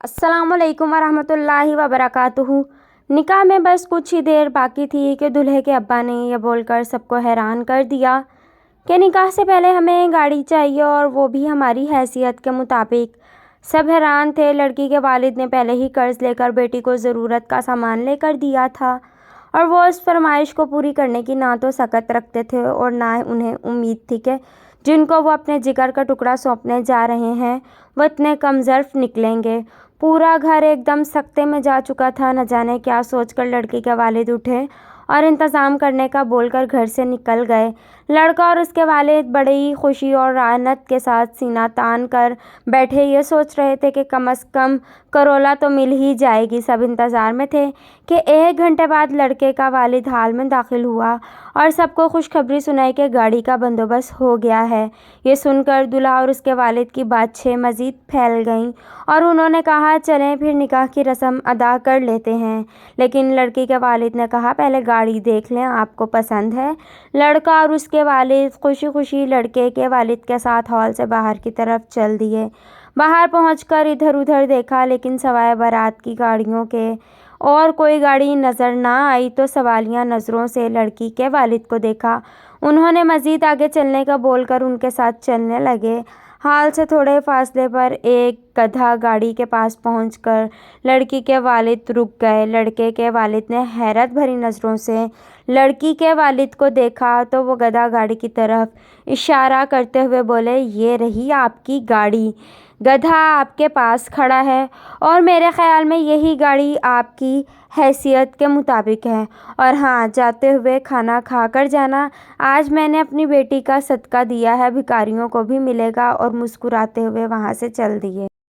अस्सलाम वालेकुम वरहमतुल्लाहि वबरकातुहू। निकाह में बस कुछ ही देर बाकी थी कि दूल्हे के अब्बा ने यह बोलकर सबको हैरान कर दिया कि निकाह से पहले हमें गाड़ी चाहिए, और वो भी हमारी हैसियत के मुताबिक। सब हैरान थे। लड़की के वालिद ने पहले ही कर्ज लेकर बेटी को ज़रूरत का सामान लेकर दिया था, और वो उस फरमाइश को पूरी करने की ना तो सकत रखते थे और ना उन्हें उम्मीद थी कि जिनको वो अपने जिगर का टुकड़ा सौंपने जा रहे हैं वो इतने कमज़र्फ़ निकलेंगे। पूरा घर एकदम सख्ते में जा चुका था। न जाने क्या सोचकर लड़की के वालिद उठे और इंतज़ाम करने का बोलकर घर से निकल गए। लड़का और उसके वालिद बड़ी खुशी और राहत के साथ सीना तान कर बैठे ये सोच रहे थे कि कम से कम करोला तो मिल ही जाएगी। सब इंतज़ार में थे कि 1 घंटे बाद लड़के का वालिद हाल में दाखिल हुआ और सबको खुशखबरी सुनाई कि गाड़ी का बंदोबस्त हो गया है। ये सुनकर दूल्हा और उसके वालिद की बातें मज़ीद फैल गईं और उन्होंने कहा, चलें फिर निकाह की रस्म अदा कर लेते हैं। लेकिन लड़की के वालिद ने कहा, पहले गाड़ी देख लें, आपको पसंद है? लड़का और उसके वालिद खुशी खुशी लड़के के वालिद के साथ हॉल से बाहर की तरफ चल दिए। बाहर पहुंचकर इधर उधर देखा, लेकिन सवाए बारात की गाड़ियों के और कोई गाड़ी नज़र ना आई तो सवालिया नज़रों से लड़की के वालिद को देखा। उन्होंने मज़ीद आगे चलने का बोलकर उनके साथ चलने लगे। हाल से थोड़े फासले पर एक गधा गाड़ी के पास पहुंचकर लड़की के वालिद रुक गए। लड़के के वालिद ने हैरत भरी नज़रों से लड़की के वालिद को देखा तो वो गधा गाड़ी की तरफ इशारा करते हुए बोले, ये रही आपकी गाड़ी। गधा आपके पास खड़ा है और मेरे ख़्याल में यही गाड़ी आपकी हैसियत के मुताबिक है। और हाँ, जाते हुए खाना खा कर जाना। आज मैंने अपनी बेटी का सदका दिया है, भिखारियों को भी मिलेगा। और मुस्कुराते हुए वहाँ से चल दिए।